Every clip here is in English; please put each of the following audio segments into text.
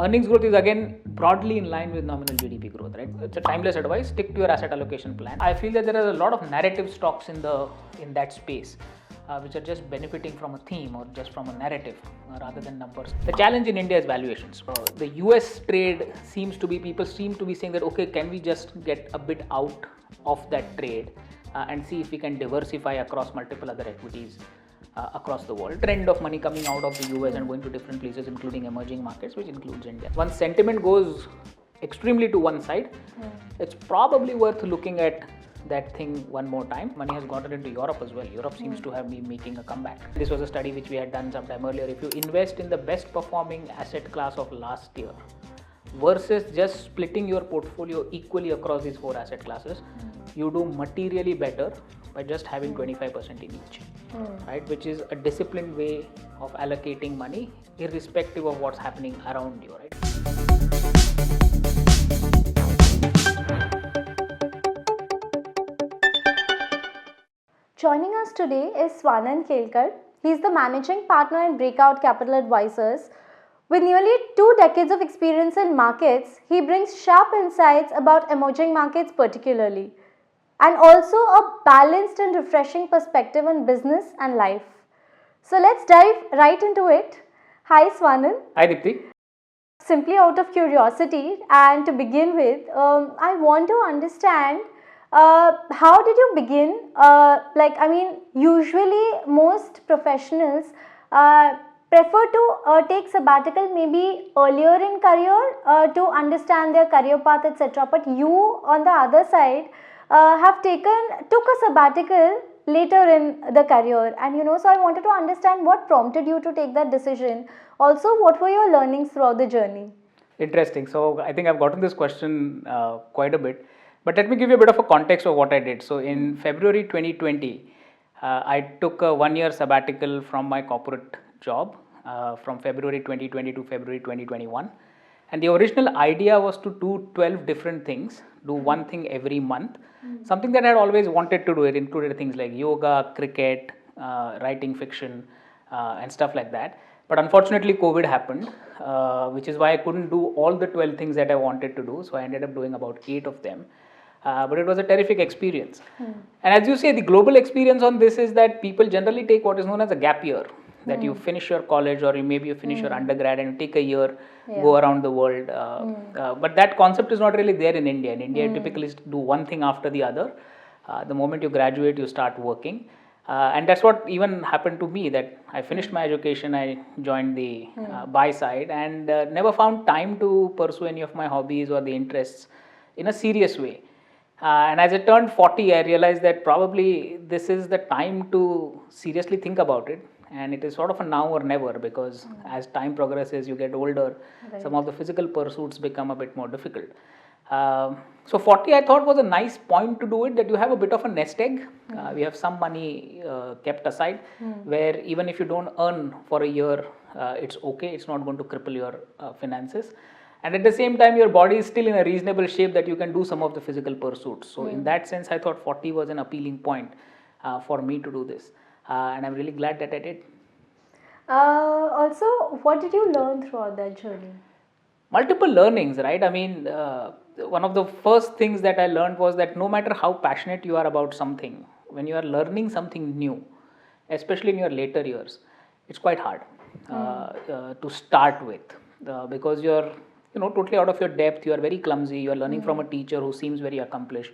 earnings growth is again broadly in line with nominal GDP growth, right? It's a timeless advice. Stick to your asset allocation plan. I feel that there are a lot of narrative stocks in that space, which are just benefiting from a theme or just from a narrative rather than numbers. The challenge in India is valuations. The US trade people seem to be saying that, okay, can we just get a bit out of that trade and see if we can diversify across multiple other equities across the world. Trend of money coming out of the US and going to different places, including emerging markets, which includes India. Once sentiment goes extremely to one side, it's probably worth looking at that thing one more time. Money has gotten into Europe as well. Europe seems to have been making a comeback. This was a study which we had done sometime earlier. If you invest in the best performing asset class of last year versus just splitting your portfolio equally across these 4 asset classes, you do materially better by just having 25% in each, right? Which is a disciplined way of allocating money, irrespective of what's happening around you, right? Joining us today is Swanand Kelkar. He is the managing partner in Breakout Capital Advisors. With nearly 2 decades of experience in markets, he brings sharp insights about emerging markets particularly, and also a balanced and refreshing perspective on business and life. So let's dive right into it. Hi Swanand. Hi Dipti. Simply out of curiosity and to begin with, I want to understand how did you begin? Usually most professionals prefer to take sabbatical maybe earlier in career to understand their career path, etc. But you, on the other side, took a sabbatical later in the career, and so I wanted to understand what prompted you to take that decision. Also, what were your learnings throughout the journey? Interesting. So I think I've gotten this question quite a bit, but let me give you a bit of a context of what I did. So in February 2020, I took a 1-year sabbatical from my corporate job from February 2020 to February 2021. And the original idea was to do 12 different things, do one thing every month, something that I had always wanted to do. It included things like yoga, cricket, writing fiction, and stuff like that. But unfortunately, COVID happened, which is why I couldn't do all the 12 things that I wanted to do. So I ended up doing about 8 of them. But it was a terrific experience. And as you say, the global experience on this is that people generally take what is known as a gap year. That you finish your college, or maybe you finish your undergrad and you take a year, go around the world. But that concept is not really there in India. In India, you typically do one thing after the other. The moment you graduate, you start working. And that's what even happened to me, that I finished my education, I joined the buy side, and never found time to pursue any of my hobbies or the interests in a serious way. And as I turned 40, I realized that probably this is the time to seriously think about it. And it is sort of a now or never, because as time progresses, you get older, some of the physical pursuits become a bit more difficult. So 40 I thought was a nice point to do it, that you have a bit of a nest egg. We have some money kept aside, where even if you don't earn for a year, it's okay, it's not going to cripple your finances. And at the same time, your body is still in a reasonable shape that you can do some of the physical pursuits. So in that sense, I thought 40 was an appealing point for me to do this. And I'm really glad that I did. Also, what did you learn throughout that journey? Multiple learnings, right? I mean, one of the first things that I learned was that no matter how passionate you are about something, when you are learning something new, especially in your later years, it's quite hard to start with, because you're totally out of your depth. You are very clumsy. You are learning from a teacher who seems very accomplished,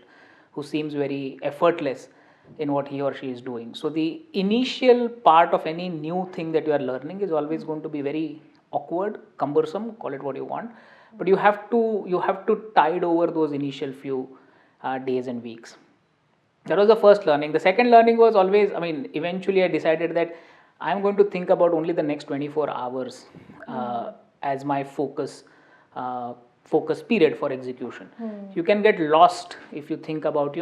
who seems very effortless in what he or she is doing. So the initial part of any new thing that you are learning is always going to be very awkward, cumbersome, call it what you want, but you have to tide over those initial few days and weeks. That was the first learning. The second learning was always, eventually I decided that I'm going to think about only the next 24 hours as my focus period for execution. You can get lost if you think about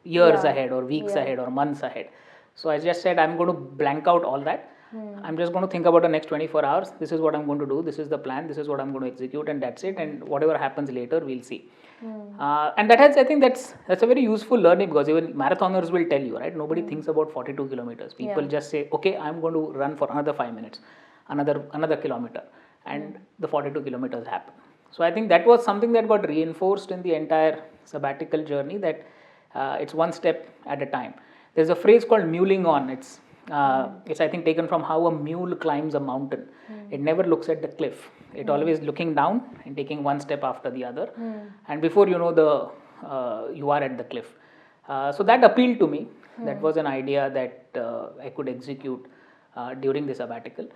years ahead or weeks ahead or months ahead. So I just said, I'm going to blank out all that. I'm just going to think about the next 24 hours. This is what I'm going to do. This is the plan. This is what I'm going to execute, and that's it. And whatever happens later, we'll see. And I think that's a very useful learning, because even marathoners will tell you, right? Nobody thinks about 42 kilometers. People just say, okay, I'm going to run for another 5 minutes, another kilometer. and the 42 kilometers happened. So I think that was something that got reinforced in the entire sabbatical journey, that it's one step at a time. There's a phrase called muling on. It's I think taken from how a mule climbs a mountain. It never looks at the cliff. It always looking down and taking one step after the other. And before you know, you are at the cliff. So that appealed to me. That was an idea that I could execute during the sabbatical.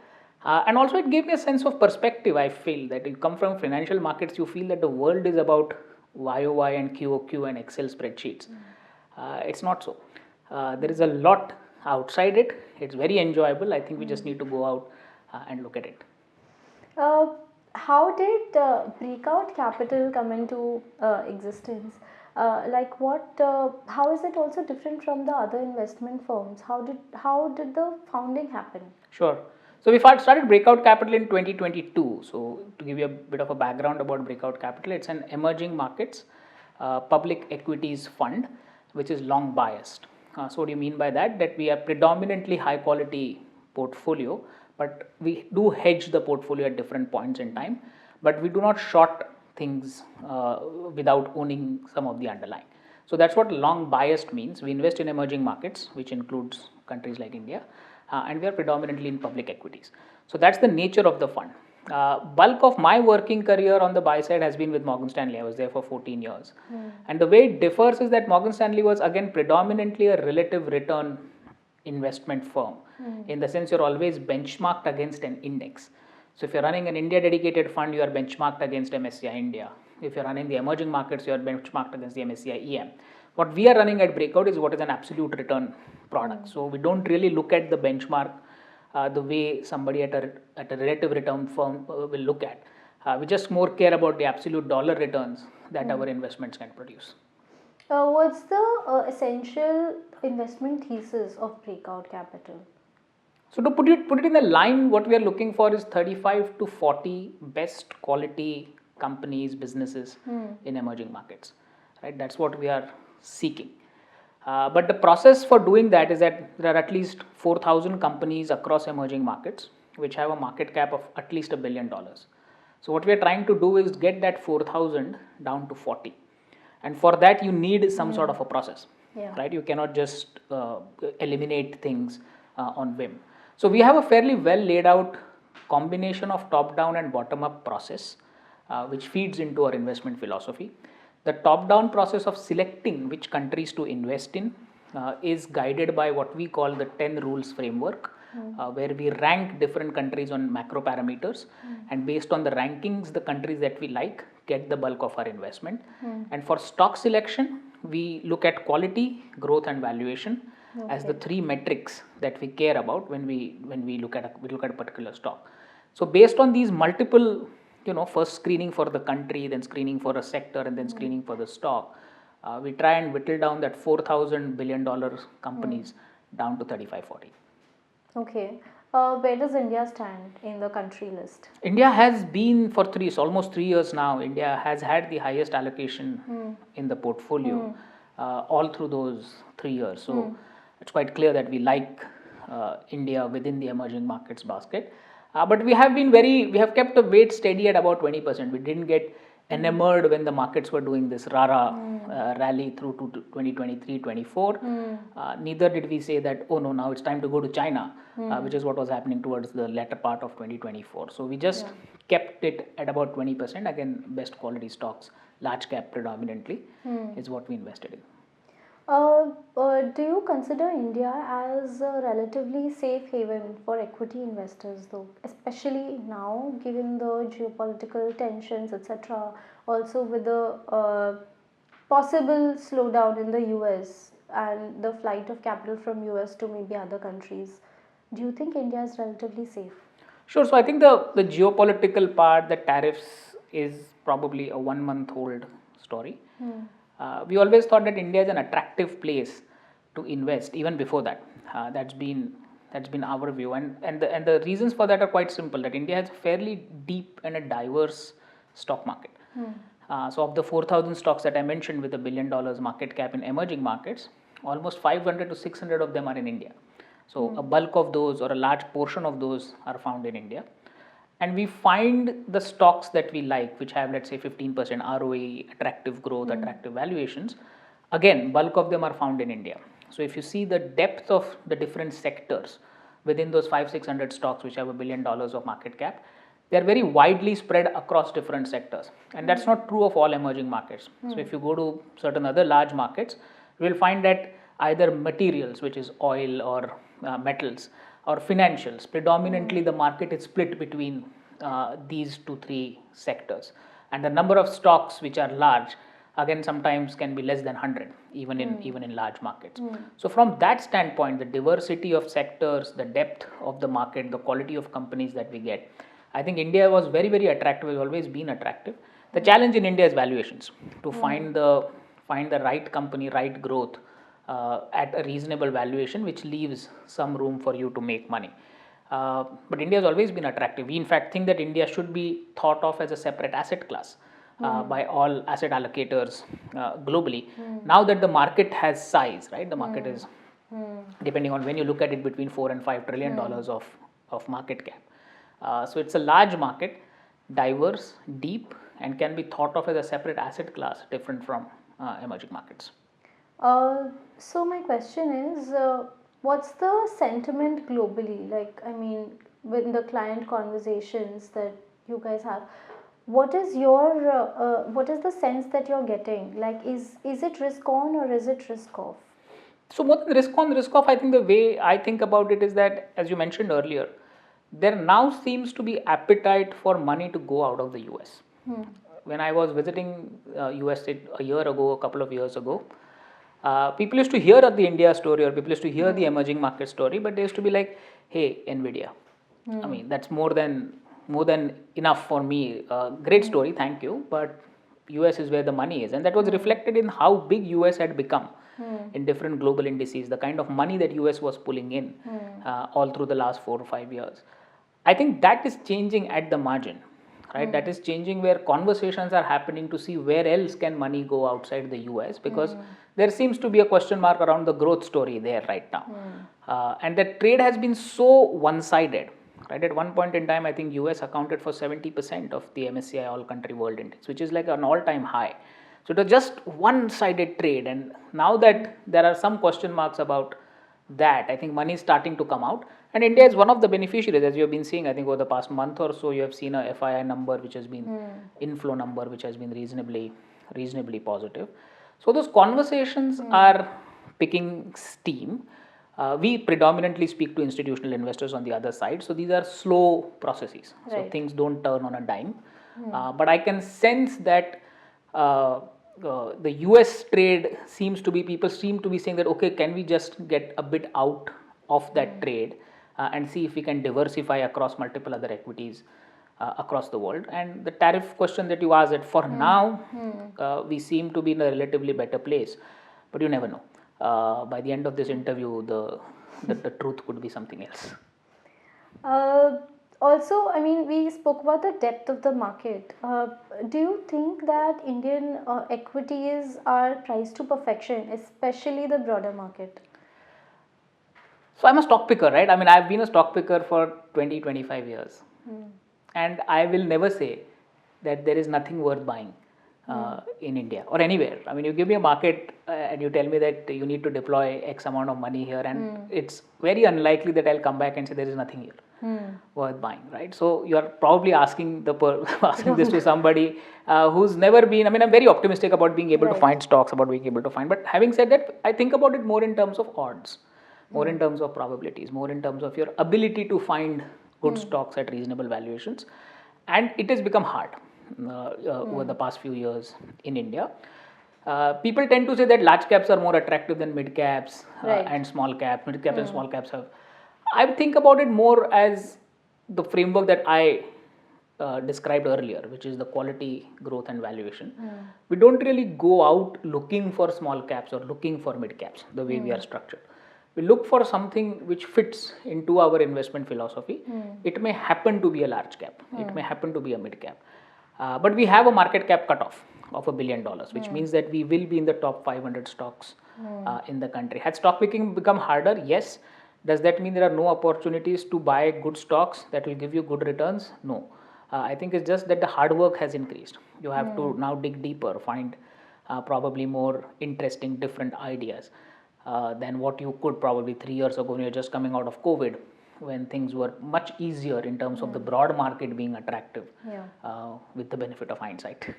And also it gave me a sense of perspective. I feel that you come from financial markets, you feel that the world is about YOY and QOQ and Excel spreadsheets. It's not so. There is a lot outside it. It's very enjoyable. I think we just need to go out and look at it. How did Breakout Capital come into existence? How is it also different from the other investment firms? How did the founding happen? Sure. So we started Breakout Capital in 2022. So to give you a bit of a background about Breakout Capital, it's an emerging markets public equities fund which is long biased. So what do you mean by that? That we are predominantly high quality portfolio, but we do hedge the portfolio at different points in time, but we do not short things without owning some of the underlying. So that's what long biased means. We invest in emerging markets, which includes countries like India, and we are predominantly in public equities. So that's the nature of the fund. Bulk of my working career on the buy side has been with Morgan Stanley. I was there for 14 years. And the way it differs is that Morgan Stanley was again predominantly a relative return investment firm. In the sense, you're always benchmarked against an index. So if you're running an India dedicated fund, you are benchmarked against MSCI India. If you're running the emerging markets, you are benchmarked against the MSCI EM. What we are running at Breakout is what is an absolute return product. So we don't really look at the benchmark the way somebody at a relative return firm will look at. We just more care about the absolute dollar returns that our investments can produce. What's the essential investment thesis of Breakout Capital? So to put it in a line, what we are looking for is 35 to 40 best quality companies, businesses in emerging markets. Right? That's what we are seeking. But the process for doing that is that there are at least 4,000 companies across emerging markets which have a market cap of at least $1 billion. So what we are trying to do is get that 4,000 down to 40. And for that you need some sort of a process, right? You cannot just eliminate things on whim. So we have a fairly well laid out combination of top down and bottom up process which feeds into our investment philosophy. The top down process of selecting which countries to invest in is guided by what we call the 10 rules framework, where we rank different countries on macro parameters, and based on the rankings, the countries that we like get the bulk of our investment. And for stock selection, we look at quality, growth and valuation as the three metrics that we care about when we look at a particular stock. So based on these multiple, first screening for the country, then screening for a sector, and then screening for the stock, we try and whittle down that $4,000 billion companies down to 35, 40. Okay. Where does India stand in the country list? India has been for almost 3 years now. India has had the highest allocation in the portfolio all through those 3 years. So it's quite clear that we like India within the emerging markets basket. But we have kept the weight steady at about 20%. We didn't get enamored when the markets were doing this rally through to 2023-24. Neither did we say that, oh no, now it's time to go to China, which is what was happening towards the latter part of 2024. So we just kept it at about 20%. Again, best quality stocks, large cap predominantly, is what we invested in. Do you consider India as a relatively safe haven for equity investors though, especially now given the geopolitical tensions, etc., also with the possible slowdown in the US and the flight of capital from US to maybe other countries? Do you think India is relatively safe? Sure. So I think the geopolitical part, the tariffs, is probably a 1-month-old story. We always thought that India is an attractive place to invest even before that. That's been our view, and the reasons for that are quite simple. That India has a fairly deep and a diverse stock market. So of the 4,000 stocks that I mentioned with $1 billion market cap in emerging markets, almost 500 to 600 of them are in India. So a bulk of those, or a large portion of those, are found in India. and we find the stocks that we like, which have, let's say, 15% ROE, attractive growth, attractive valuations. Again, bulk of them are found in India. So if you see the depth of the different sectors within those 500-600 stocks which have $1 billion of market cap, they are very widely spread across different sectors, and that's not true of all emerging markets. So if you go to certain other large markets, you will find that either materials, which is oil or metals, or financials, predominantly the market is split between these 2-3 sectors, and the number of stocks which are large again sometimes can be less than 100 even in large markets. So from that standpoint, the diversity of sectors, the depth of the market, the quality of companies that we get, I think India was very, very attractive, has always been attractive. The challenge in India is valuations, to find the right company, right growth at a reasonable valuation, which leaves some room for you to make money. But India has always been attractive. We in fact think that India should be thought of as a separate asset class by all asset allocators globally. Now that the market has size, right? The market is, depending on when you look at it, between $4 and $5 trillion of market cap. So it's a large market, diverse, deep, and can be thought of as a separate asset class, different from emerging markets. So my question is, what's the sentiment globally? Like, I mean, with the client conversations that you guys have, what is the sense that you're getting? Like, is it risk on or is it risk off? So more than risk on, risk off, I think the way I think about it is that, as you mentioned earlier, there now seems to be appetite for money to go out of the US. When I was visiting US a year ago, a couple of years ago, people used to hear of the India story, or people used to hear the emerging market story, but they used to be like, hey, Nvidia. I mean, that's more than enough for me. Great story, thank you, but US is where the money is. And that was reflected in how big US had become in different global indices, the kind of money that US was pulling in all through the last 4 or 5 years. I think that is changing at the margin, right? That is changing where conversations are happening to see where else can money go outside the US, because there seems to be a question mark around the growth story there right now. And that trade has been so one-sided, right? At one point in time, I think US accounted for 70% of the MSCI All Country World Index, which is like an all-time high. So it was just one-sided trade, and now that there are some question marks about that, I think money is starting to come out, and India is one of the beneficiaries, as you have been seeing. I think over the past month or so, you have seen a FII number which has been inflow number which has been reasonably positive. So those conversations are picking steam. We predominantly speak to institutional investors on the other side, so these are slow processes. Right. So things don't turn on a dime, but I can sense that the US trade people seem to be saying that, okay, can we just get a bit out of that trade and see if we can diversify across multiple other equities across the world. And the tariff question that you asked, that for now we seem to be in a relatively better place, but you never know. By the end of this interview, the truth could be something else. Also, I mean, we spoke about the depth of the market. Do you think that Indian equities are priced to perfection, especially the broader market? So I'm a stock picker, right? I mean, I've been a stock picker for 20-25 years. And I will never say that there is nothing worth buying in India or anywhere. I mean, you give me a market and you tell me that you need to deploy X amount of money here, and it's very unlikely that I'll come back and say there is nothing here worth buying, right? So you're probably asking this to somebody who's never been. I mean, I'm very optimistic about being able to find stocks, about being able to find. But having said that, I think about it more in terms of odds, more in terms of probabilities, more in terms of your ability to find good stocks at reasonable valuations. And it has become hard over the past few years in India. People tend to say that large caps are more attractive than mid caps and small caps. Mid caps and small caps have. I think about it more as the framework that I described earlier, which is the quality, growth, and valuation. We don't really go out looking for small caps or looking for mid caps the way we are structured. We look for something which fits into our investment philosophy. It may happen to be a large cap, it may happen to be a mid cap, but we have a market cap cutoff of $1 billion, which means that we will be in the top 500 stocks in the country. Had stock picking become harder? Yes. Does that mean there are no opportunities to buy good stocks that will give you good returns? No. I think it's just that the hard work has increased. You have to now dig deeper, find probably more interesting, different ideas than what you could probably 3 years ago when you're just coming out of COVID, when things were much easier in terms of the broad market being attractive with the benefit of hindsight.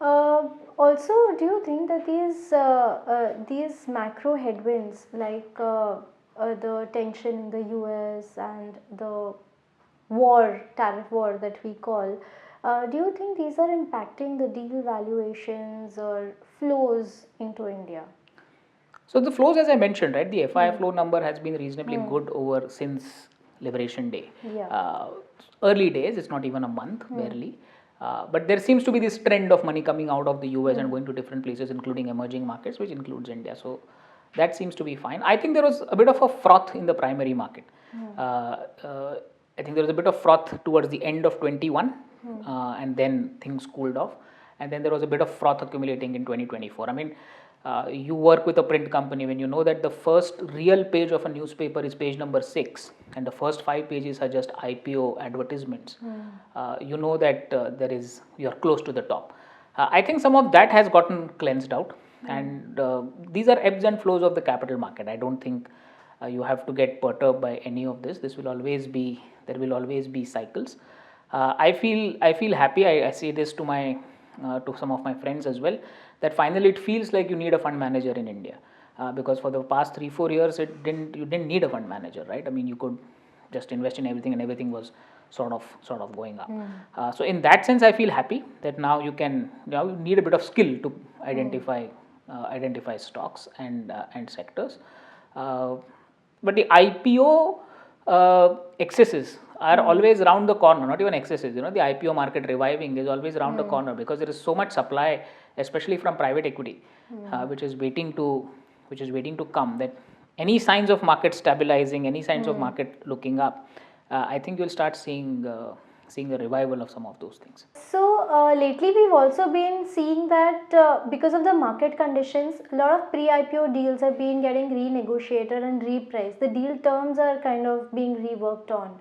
Also, do you think that these macro headwinds, like the tension in the US and the tariff war that we call, do you think these are impacting the deal valuations or flows into India? So the flows, as I mentioned, right, the FI flow number has been reasonably good over since Liberation Day. Early days, it's not even a month, barely. But there seems to be this trend of money coming out of the US and going to different places, including emerging markets, which includes India. So that seems to be fine. I think there was a bit of a froth in the primary market. I think there was a bit of froth towards the end of 21, and then things cooled off. And then there was a bit of froth accumulating in 2024. I mean, you work with a print company when you know that the first real page of a newspaper is page number 6 and the first 5 pages are just IPO advertisements. You know that you're close to the top. I think some of that has gotten cleansed out, and these are ebbs and flows of the capital market. I don't think you have to get perturbed by any of this. There will always be cycles. I feel happy. I say this to some of my friends as well, that finally it feels like you need a fund manager in India, because for the past 3-4 years you didn't need a fund manager, right? I mean, you could just invest in everything and everything was sort of going up. So in that sense, I feel happy that now you need a bit of skill to identify stocks and sectors. But the IPO excesses are always around the corner, not even excesses. The IPO market reviving is always around the corner, because there is so much supply, especially from private equity, which is waiting to come. That any signs of market stabilizing, any signs of market looking up, I think you'll start seeing the revival of some of those things. So lately we've also been seeing that because of the market conditions, a lot of pre-IPO deals have been getting renegotiated and repriced. The deal terms are kind of being reworked on.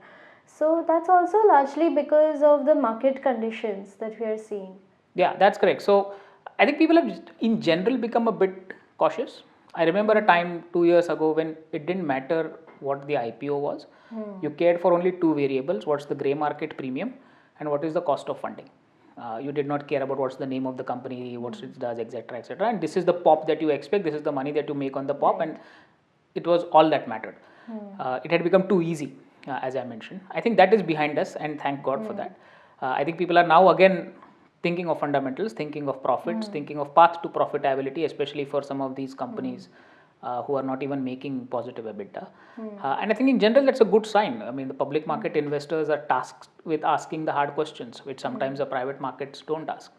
So that's also largely because of the market conditions that we are seeing. Yeah, that's correct. So I think people have in general become a bit cautious. I remember a time 2 years ago when it didn't matter what the IPO was. You cared for only 2 variables: what's the grey market premium and what is the cost of funding. You did not care about what's the name of the company, what it does, etc., etc. And this is the pop that you expect, this is the money that you make on the pop, and it was all that mattered. It had become too easy, as I mentioned. I think that is behind us, and thank God for that. I think people are now again thinking of fundamentals, thinking of profits, thinking of path to profitability, especially for some of these companies who are not even making positive EBITDA. And I think in general that's a good sign. I mean, the public market investors are tasked with asking the hard questions, which sometimes the private markets don't ask.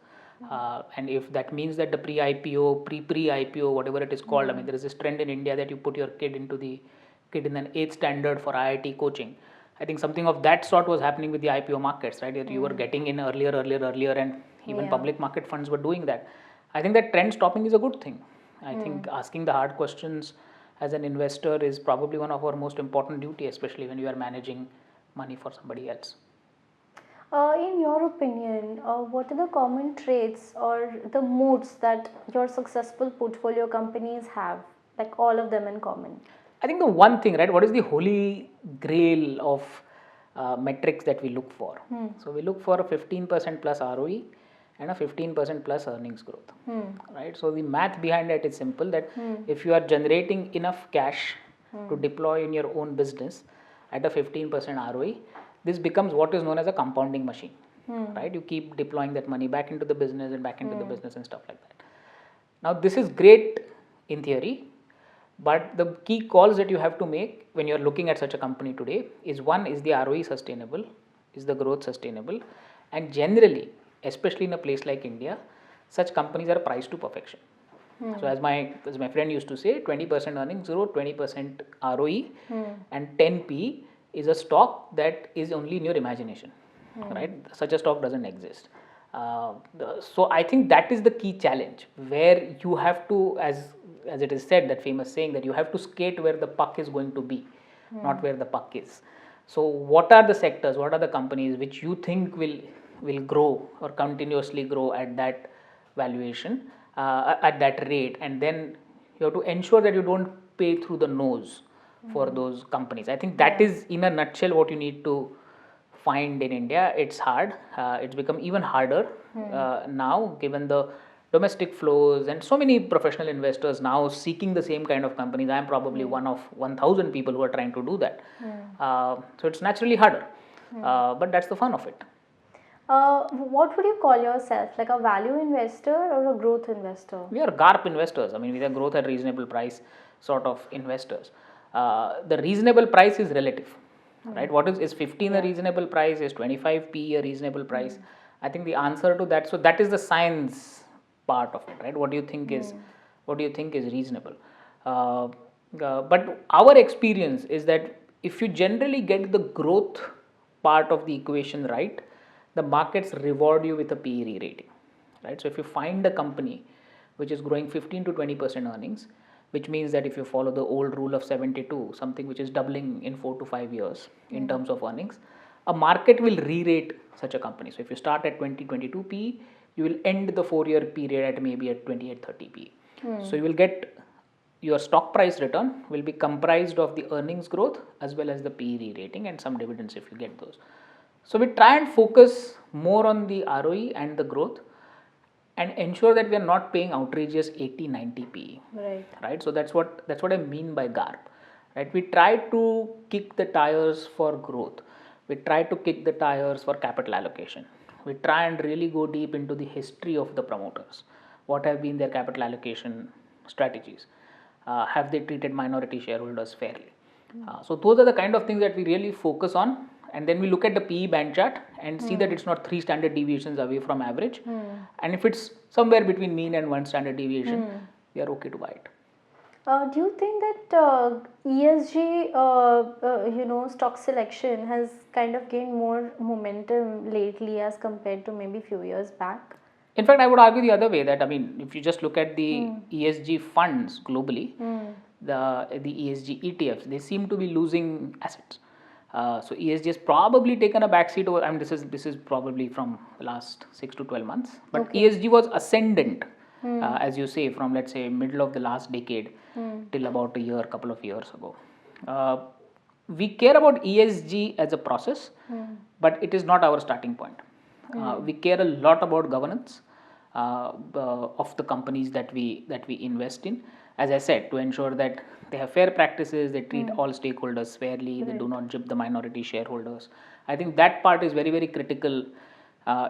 And if that means that the pre-IPO, pre-IPO, whatever it is called, I mean, there is this trend in India that you put your kid in an 8th standard for IIT coaching. I think something of that sort was happening with the IPO markets, right? You were getting in earlier, and even public market funds were doing that. I think that trend stopping is a good thing. I think asking the hard questions as an investor is probably one of our most important duty, especially when you are managing money for somebody else. In your opinion, what are the common traits or the modes that your successful portfolio companies have, like all of them in common? I think the one thing, right, what is the holy grail of metrics that we look for? So we look for a 15% plus ROE and a 15% plus earnings growth, right? So the math behind it is simple, that if you are generating enough cash to deploy in your own business at a 15% ROE, this becomes what is known as a compounding machine, right? You keep deploying that money back into the business and back into the business and stuff like that. Now this is great in theory, but the key calls that you have to make when you're looking at such a company today is, one, is the ROE sustainable? Is the growth sustainable? And generally, especially in a place like India, such companies are priced to perfection. So as my friend used to say, 20% earnings growth, 20% ROE and 10 P is a stock that is only in your imagination, right? Such a stock doesn't exist. So I think that is the key challenge, where you have to, as it is said, that famous saying that you have to skate where the puck is going to be. not where the puck is. So what are the sectors, what are the companies which you think will grow or continuously grow at that valuation, at that rate, and then you have to ensure that you don't pay through the nose for those companies. I think that is in a nutshell what you need to find in India. It's hard. It's become even harder now, given the domestic flows and so many professional investors now seeking the same kind of companies. I am probably one of 1,000 people who are trying to do that. So it's naturally harder, but that's the fun of it. What would you call yourself? Like a value investor or a growth investor? We are GARP investors. I mean, we are growth at reasonable price sort of investors. The reasonable price is relative, right? What is 15 a reasonable price? Is 25 P a reasonable price? I think the answer to that, so that is the science part of it, right? What do you think is reasonable? But our experience is that if you generally get the growth part of the equation right, the markets reward you with a PE re-rating, right? So if you find a company which is growing 15 to 20% earnings, which means that if you follow the old rule of 72, something which is doubling in 4 to 5 years in terms of earnings, a market will re-rate such a company. So if you start at 2022 PE, you will end the 4-year period at maybe at 28-30 PE. So you will get your stock price return will be comprised of the earnings growth as well as the PE re-rating and some dividends if you get those. So we try and focus more on the ROE and the growth and ensure that we are not paying outrageous 80-90 PE. Right. So that's what I mean by GARP. Right. We try to kick the tires for growth. We try to kick the tires for capital allocation. We try and really go deep into the history of the promoters. What have been their capital allocation strategies? Have they treated minority shareholders fairly? So those are the kind of things that we really focus on, and then we look at the PE band chart and see that it's not 3 standard deviations away from average, and if it's somewhere between mean and 1 standard deviation, we are okay to buy it. Do you think that ESG, stock selection has kind of gained more momentum lately as compared to maybe few years back? In fact, I would argue the other way, that I mean, if you just look at the ESG funds globally, the ESG ETFs, they seem to be losing assets. So ESG has probably taken a backseat over. I mean, this is probably from the last 6 to 12 months. But ESG was ascendant, as you say, from let's say middle of the last decade till about a couple of years ago. We care about ESG as a process, but it is not our starting point. We care a lot about governance of the companies that we invest in. As I said, to ensure that they have fair practices, they treat all stakeholders fairly, they do not jib the minority shareholders. I think that part is very, very critical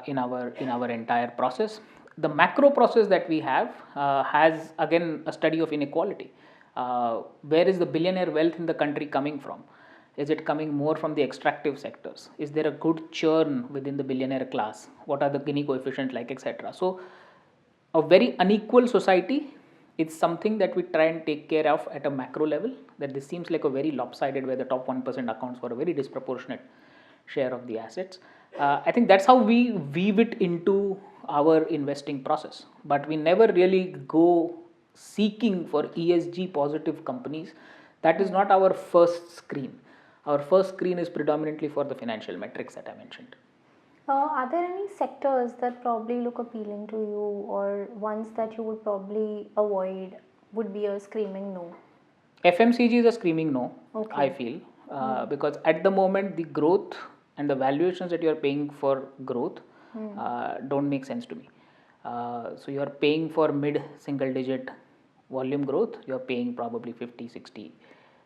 in our entire process. The macro process that we have has again a study of inequality. Where is the billionaire wealth in the country coming from? Is it coming more from the extractive sectors? Is there a good churn within the billionaire class? What are the Gini coefficients like, etc.? So a very unequal society, it's something that we try and take care of at a macro level, that this seems like a very lopsided, where the top 1% accounts for a very disproportionate share of the assets. I think that's how we weave it into our investing process, but we never really go seeking for ESG positive companies. That is not our first screen. Our first screen is predominantly for the financial metrics that I mentioned. Are there any sectors that probably look appealing to you, or ones that you would probably avoid, would be a screaming no? FMCG is a screaming no, I feel, because at the moment the growth and the valuations that you are paying for growth don't make sense to me. So you are paying for mid single digit volume growth, you are paying probably 50, 60,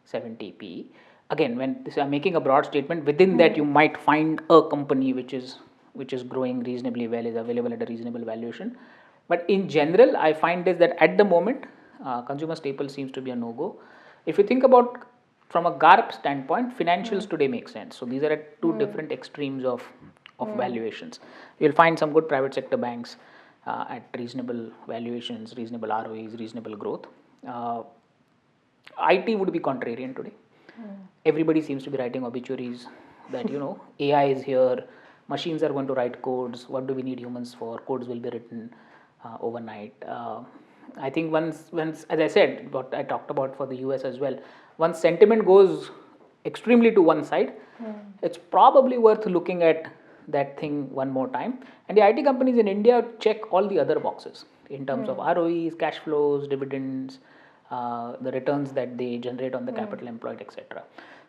70 PE. Again, when I'm making a broad statement, within that you might find a company which is growing reasonably well, is available at a reasonable valuation. But in general, I find is that at the moment, consumer staple seems to be a no-go. If you think about from a GARP standpoint, financials today make sense. So these are at two different extremes of valuations. You'll find some good private sector banks at reasonable valuations, reasonable ROEs, reasonable growth. IT would be contrarian today. Everybody seems to be writing obituaries that AI is here, machines are going to write codes. What do we need humans for? Codes will be written overnight. I think once, as I said, what I talked about for the US as well, once sentiment goes extremely to one side, it's probably worth looking at that thing one more time. And the IT companies in India check all the other boxes in terms of ROEs, cash flows, dividends, the returns that they generate on the capital employed, etc.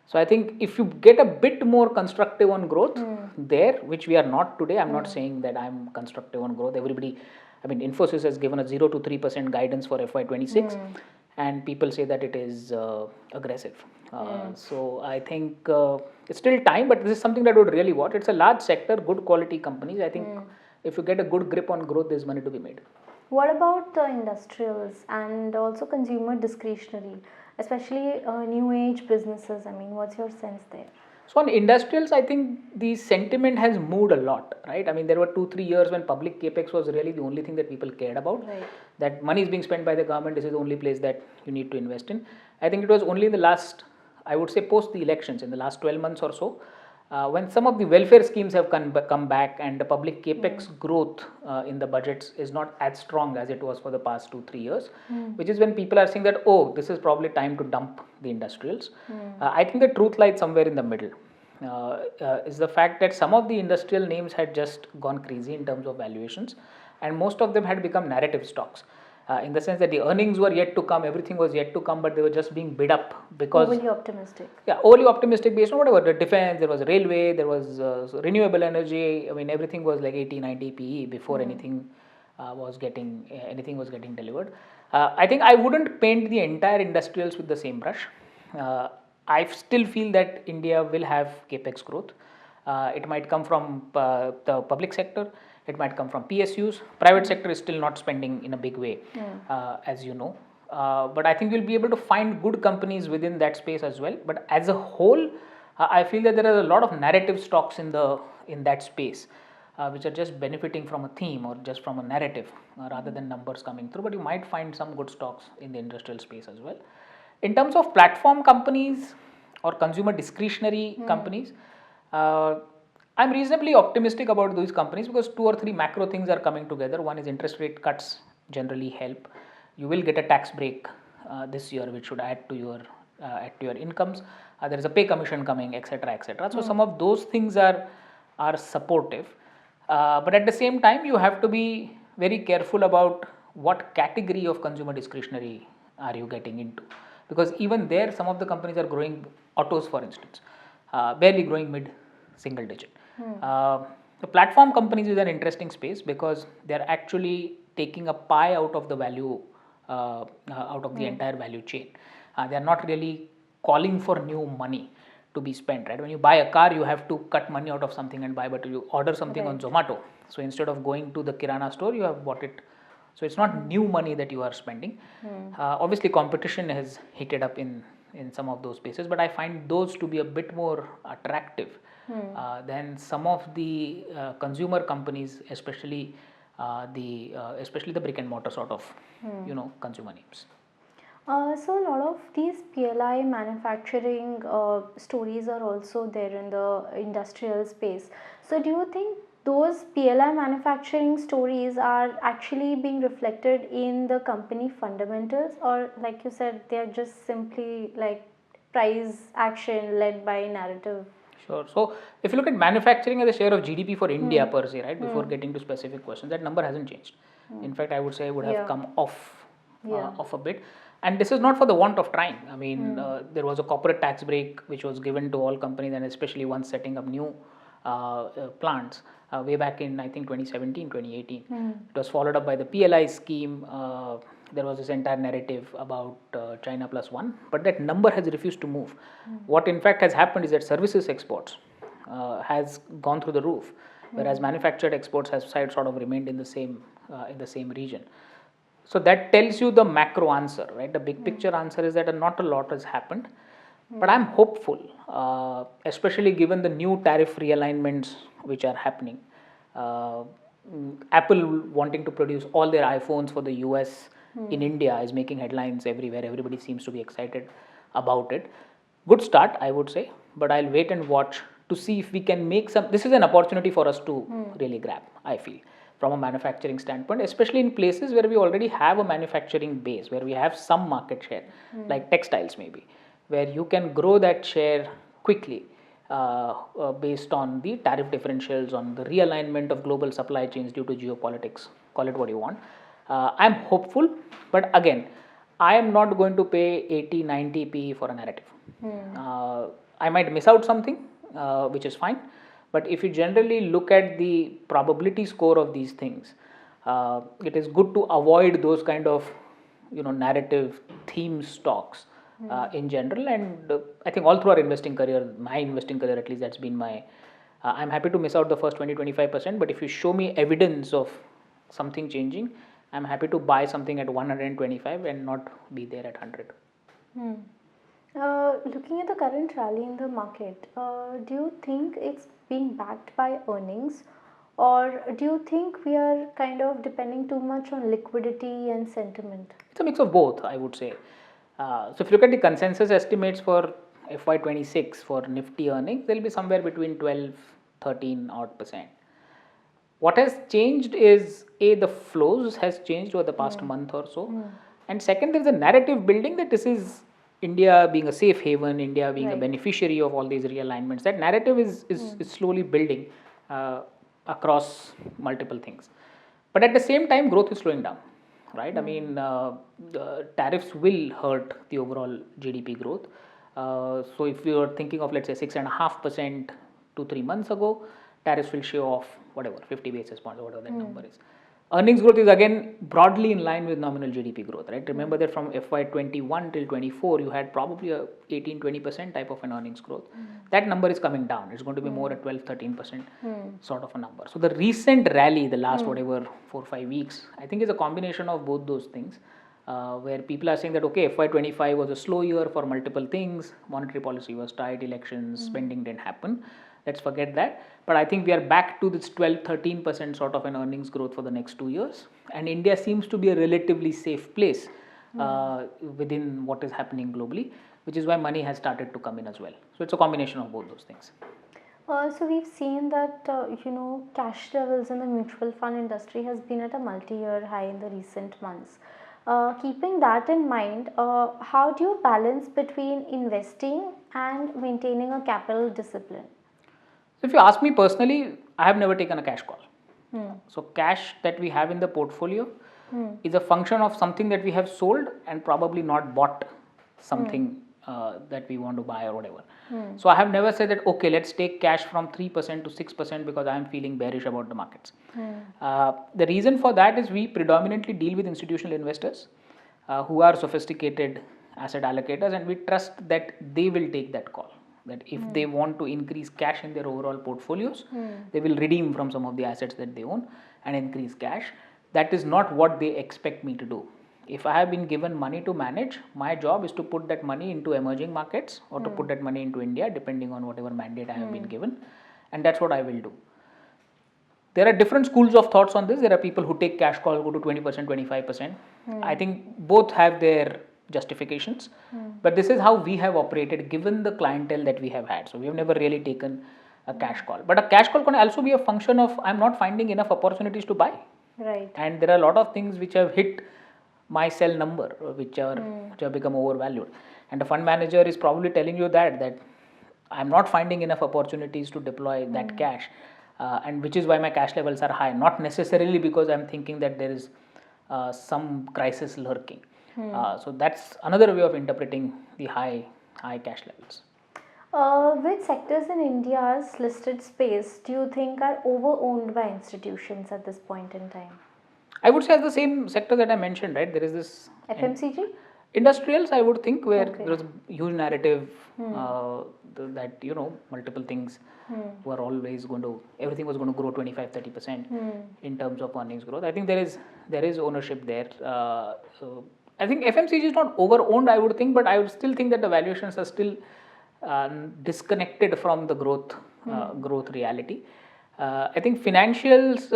So I think if you get a bit more constructive on growth there, which we are not today, I'm not saying that I'm constructive on growth. Everybody, I mean, Infosys has given a 0 to 3% guidance for FY26, and people say that it is aggressive. So I think it's still time, but this is something that I would really watch. It's a large sector, good quality companies. I think if you get a good grip on growth, there's money to be made. What about the industrials and also consumer discretionary, especially new age businesses? I mean, what's your sense there? So on industrials, I think the sentiment has moved a lot, right? I mean, there were 2-3 years when public capex was really the only thing that people cared about. Right. That money is being spent by the government. This is the only place that you need to invest in. I think it was only in the last, I would say, post the elections, in the last 12 months or so, when some of the welfare schemes have come back and the public capex growth in the budgets is not as strong as it was for the past 2-3 years, which is when people are saying that, oh, this is probably time to dump the industrials. I think the truth lies somewhere in the middle. Is the fact that some of the industrial names had just gone crazy in terms of valuations, and most of them had become narrative stocks. In the sense that the earnings were yet to come, everything was yet to come, but they were just being bid up because Overly optimistic. Yeah, overly optimistic based on whatever, the defense, there was railway, there was renewable energy. I mean, everything was like 80-90 PE before anything was getting delivered. I think I wouldn't paint the entire industrials with the same brush. I still feel that India will have capex growth. It might come from the public sector. It might come from PSUs. Private sector is still not spending in a big way, as you know. But I think you'll be able to find good companies within that space as well. But as a whole, I feel that there are a lot of narrative stocks in that space, which are just benefiting from a theme or just from a narrative rather than numbers coming through. But you might find some good stocks in the industrial space as well. In terms of platform companies or consumer discretionary companies, I'm reasonably optimistic about these companies because 2 or 3 macro things are coming together. One is interest rate cuts generally help. You will get a tax break this year, which should add to your incomes. There is a pay commission coming, etc., etc. So some of those things are supportive, but at the same time, you have to be very careful about what category of consumer discretionary are you getting into, because even there, some of the companies are growing. Autos, for instance, barely growing mid-single digit. The platform companies is an interesting space because they are actually taking a pie out of the value, out of the entire value chain. They are not really calling for new money to be spent, right? When you buy a car, you have to cut money out of something and buy, but you order something on Zomato. So instead of going to the Kirana store, you have bought it. So it's not new money that you are spending. Obviously, competition has heated up in some of those spaces, but I find those to be a bit more attractive than some of the consumer companies, especially the brick and mortar sort of consumer names. So a lot of these PLI manufacturing stories are also there in the industrial space. So do you think those PLI manufacturing stories are actually being reflected in the company fundamentals, or like you said, they are just simply like price action led by narrative? Sure. So if you look at manufacturing as a share of GDP for India per se, right, before getting to specific questions, that number hasn't changed. In fact, I would say it would have come off a bit. And this is not for the want of trying. I mean, there was a corporate tax break which was given to all companies, and especially ones setting up new plants way back in, I think, 2017, 2018. It was followed up by the PLI scheme. There was this entire narrative about China plus one, but that number has refused to move. What in fact has happened is that services exports has gone through the roof, whereas manufactured exports has sort of remained in the same region. So that tells you the macro answer, right? The big picture answer is that not a lot has happened, but I'm hopeful, especially given the new tariff realignments which are happening. Apple wanting to produce all their iPhones for the US in India is making headlines everywhere. Everybody seems to be excited about it. Good start, I would say, but I'll wait and watch to see if we can make some. This is an opportunity for us to really grab, I feel, from a manufacturing standpoint, especially in places where we already have a manufacturing base, where we have some market share, like textiles maybe, where you can grow that share quickly based on the tariff differentials, on the realignment of global supply chains due to geopolitics, call it what you want. I'm hopeful, but again, I am not going to pay 80, 90 PE for a narrative. I might miss out something, which is fine, but if you generally look at the probability score of these things, it is good to avoid those kind of narrative theme stocks in general. And I think all through our investing career, my investing career at least, that's been my I'm happy to miss out the first 20-25%, but if you show me evidence of something changing, I'm happy to buy something at 125 and not be there at 100. Looking at the current rally in the market, do you think it's being backed by earnings, or do you think we are kind of depending too much on liquidity and sentiment? It's a mix of both, I would say. So if you look at the consensus estimates for FY26 for Nifty earnings, they'll be somewhere between 12, 13 odd percent. What has changed is the flows has changed over the past month or so, and second, there's a narrative building that this is India being a safe haven, India being a beneficiary of all these realignments. That narrative is slowly building across multiple things, but at the same time, growth is slowing down. Right? I mean, the tariffs will hurt the overall GDP growth. So if you are thinking of, let's say, 6.5% 2-3 months ago, tariffs will show off whatever 50 basis points or whatever that number is. Earnings growth is again broadly in line with nominal GDP growth. Right? Remember that from FY21 till 24, you had probably a 18-20% type of an earnings growth. That number is coming down. It's going to be more at 12-13% sort of a number. So the recent rally, the last whatever 4-5 weeks, I think is a combination of both those things, where people are saying that okay, FY25 was a slow year for multiple things. Monetary policy was tight, elections, spending didn't happen. Let's forget that. But I think we are back to this 12-13% sort of an earnings growth for the next 2 years. And India seems to be a relatively safe place within what is happening globally, which is why money has started to come in as well. So it's a combination of both those things. So we've seen that cash levels in the mutual fund industry has been at a multi-year high in the recent months. Keeping that in mind, how do you balance between investing and maintaining a capital discipline? So if you ask me personally, I have never taken a cash call. So cash that we have in the portfolio is a function of something that we have sold and probably not bought something that we want to buy or whatever. So I have never said that okay, let's take cash from 3% to 6% because I am feeling bearish about the markets. The reason for that is we predominantly deal with institutional investors who are sophisticated asset allocators, and we trust that they will take that call. That if they want to increase cash in their overall portfolios, they will redeem from some of the assets that they own and increase cash. That is not what they expect me to do. If I have been given money to manage, my job is to put that money into emerging markets or to put that money into India, depending on whatever mandate I have been given, and that's what I will do. There are different schools of thoughts on this. There are people who take cash call, go to 20%, 25%. I think both have their justifications, but this is how we have operated given the clientele that we have had. So we have never really taken a cash call, but a cash call can also be a function of I'm not finding enough opportunities to buy, right? And there are a lot of things which have hit my sell number, which have become overvalued, and the fund manager is probably telling you that I'm not finding enough opportunities to deploy that cash, and which is why my cash levels are high, not necessarily because I'm thinking that there is some crisis lurking. So that's another way of interpreting the high cash levels. Which sectors in India's listed space do you think are overowned by institutions at this point in time? I would say as the same sector that I mentioned, right? There is this FMCG? Industrials, I would think, where there is a huge narrative that multiple things were always everything was going to grow 25-30% in terms of earnings growth. I think there is ownership there. So I think FMCG is not over-owned, I would think, but I would still think that the valuations are still disconnected from the growth reality. I think financials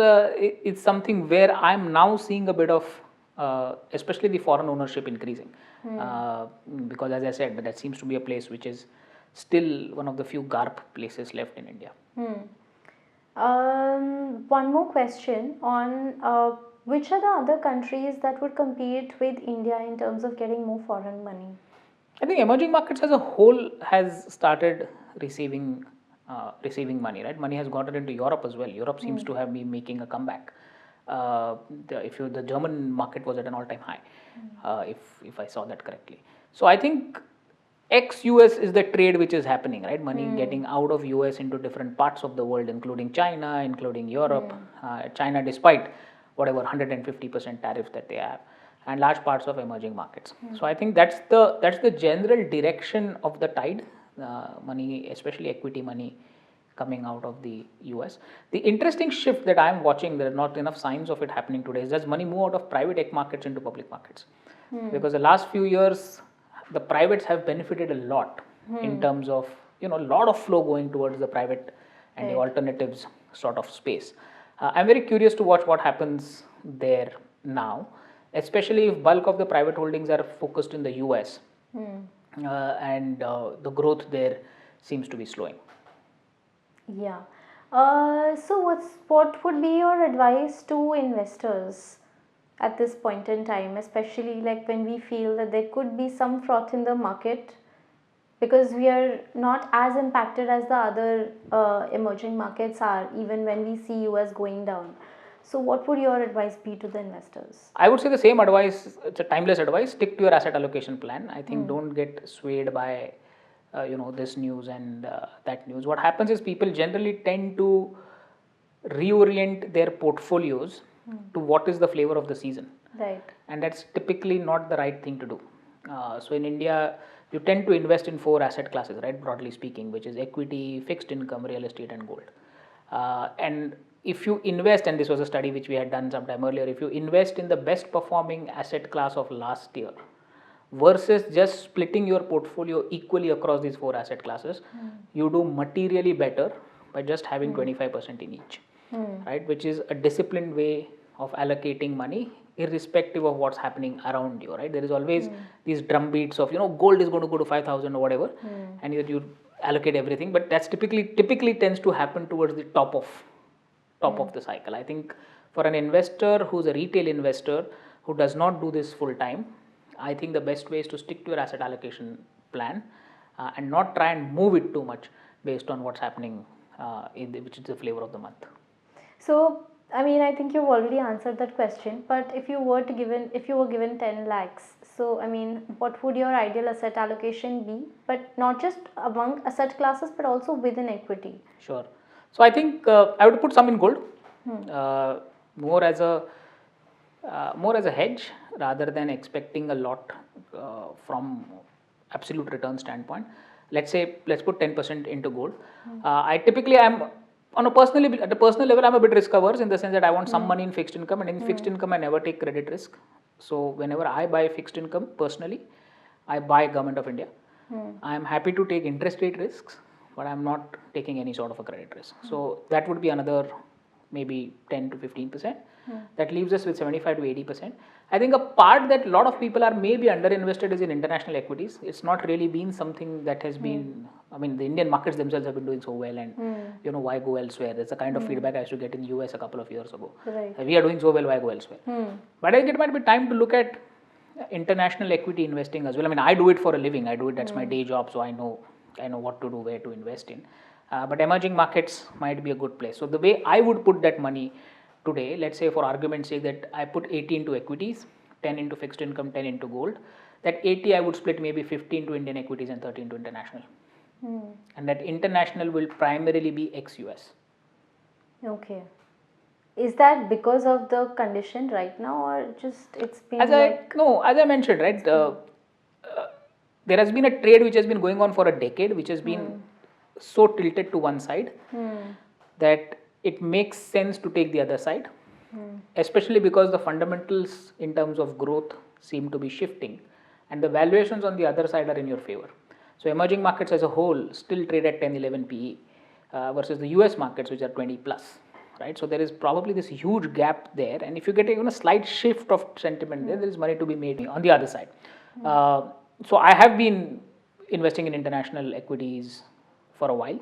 is something where I'm now seeing a bit of, especially the foreign ownership increasing, because as I said, that seems to be a place which is still one of the few GARP places left in India. One more question on which are the other countries that would compete with India in terms of getting more foreign money? I think emerging markets as a whole has started receiving money, right? Money has gotten into Europe as well. Europe seems to have been making a comeback. The German market was at an all-time high, if I saw that correctly. So I think ex-US is the trade which is happening, right? Money getting out of US into different parts of the world, including China, including Europe. China, despite whatever 150% tariff that they have, and large parts of emerging markets. So I think that's the general direction of the tide. Money, especially equity money, coming out of the US. The interesting shift that I'm watching, there are not enough signs of it happening today, is does money move out of private markets into public markets? Because the last few years, the privates have benefited a lot in terms of, a lot of flow going towards the private and the alternatives sort of space. I'm very curious to watch what happens there now, especially if bulk of the private holdings are focused in the US and the growth there seems to be slowing. Yeah. So what would be your advice to investors at this point in time, especially like when we feel that there could be some froth in the market because we are not as impacted as the other emerging markets are, even when we see US going down. So what would your advice be to the investors? I would say the same advice. It's a timeless advice. Stick to your asset allocation plan. I think don't get swayed by this news and that news. What happens is people generally tend to reorient their portfolios to what is the flavor of the season. Right. And that's typically not the right thing to do. So in India, you tend to invest in 4 asset classes, right? Broadly speaking, which is equity, fixed income, real estate, and gold. And if you invest, and this was a study which we had done sometime earlier, if you invest in the best performing asset class of last year versus just splitting your portfolio equally across these 4 asset classes, you do materially better by just having 25% in each, right? Which is a disciplined way of allocating money irrespective of what's happening around you, right? There is always these drum beats of, gold is going to go to 5,000 or whatever, and you allocate everything, but that's typically tends to happen towards the top of the cycle. I think for an investor who's a retail investor who does not do this full time, I think the best way is to stick to your asset allocation plan and not try and move it too much based on what's happening which is the flavor of the month. So, I mean, I think you've already answered that question, but if you were given 10 lakhs, so I mean, what would your ideal asset allocation be? But not just among asset classes, but also within equity. Sure. So I think I would put some in gold, more as a hedge rather than expecting a lot from absolute return standpoint. Let's put 10% into gold. I typically am at a personal level, I'm a bit risk averse in the sense that I want some money in fixed income, and in fixed income I never take credit risk. So whenever I buy fixed income personally, I buy Government of India. I am happy to take interest rate risks, but I'm not taking any sort of a credit risk. So that would be another maybe 10 to 15%. That leaves us with 75 to 80%. I think a part that a lot of people are maybe underinvested is in international equities. It's not really been something that has been, I mean, the Indian markets themselves have been doing so well, and why go elsewhere? That's the kind of feedback I used to get in the US a couple of years ago. Right. We are doing so well, why go elsewhere? But I think it might be time to look at international equity investing as well. I mean, I do it for a living. I do it, that's my day job, so I know what to do, where to invest in. But emerging markets might be a good place. So the way I would put that money today, let's say for argument's sake that I put 80 into equities, 10 into fixed income, 10 into gold. That 80 I would split maybe 15 to Indian equities and 30 into international. And that international will primarily be ex-US. Okay. Is that because of the condition right now, or just it's been as I mentioned, right, there has been a trade which has been going on for a decade, which has been so tilted to one side that it makes sense to take the other side, especially because the fundamentals in terms of growth seem to be shifting and the valuations on the other side are in your favor. So emerging markets as a whole still trade at 10, 11 PE versus the US markets, which are 20 plus. Right, so there is probably this huge gap there, and if you get even a slight shift of sentiment there is money to be made on the other side. So I have been investing in international equities for a while.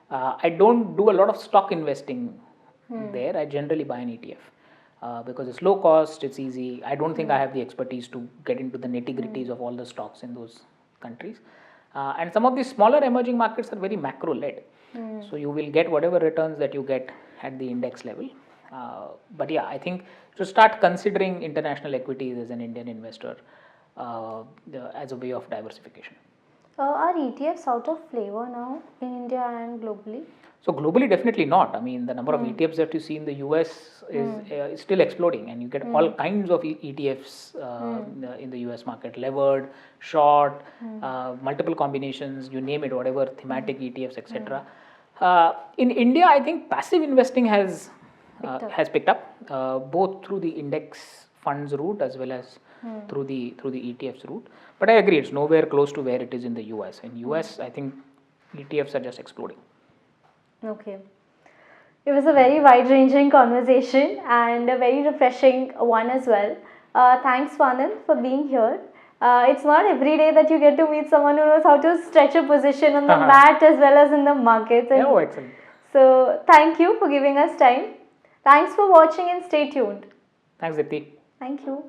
I don't do a lot of stock investing there. I generally buy an ETF because it's low cost, it's easy. I don't think I have the expertise to get into the nitty gritties of all the stocks in those countries. And some of these smaller emerging markets are very macro-led. So you will get whatever returns that you get at the index level. But yeah, I think to start considering international equities as an Indian investor as a way of diversification. Are ETFs out of flavor now in India and globally? So globally, definitely not. I mean, the number of ETFs that you see in the US is still exploding, and you get all kinds of ETFs in the US market: levered, short, multiple combinations, you name it, whatever thematic ETFs, etc. In India, I think passive investing has picked up both through the index funds route as well as through the ETFs route. But I agree, it's nowhere close to where it is in the US. In US, I think ETFs are just exploding. Okay. It was a very wide-ranging conversation and a very refreshing one as well. Thanks, Swanand, for being here. It's not every day that you get to meet someone who knows how to stretch a position on the mat as well as in the markets. And oh, excellent. so, thank you for giving us time. Thanks for watching and stay tuned. Thanks, Dipti. Thank you.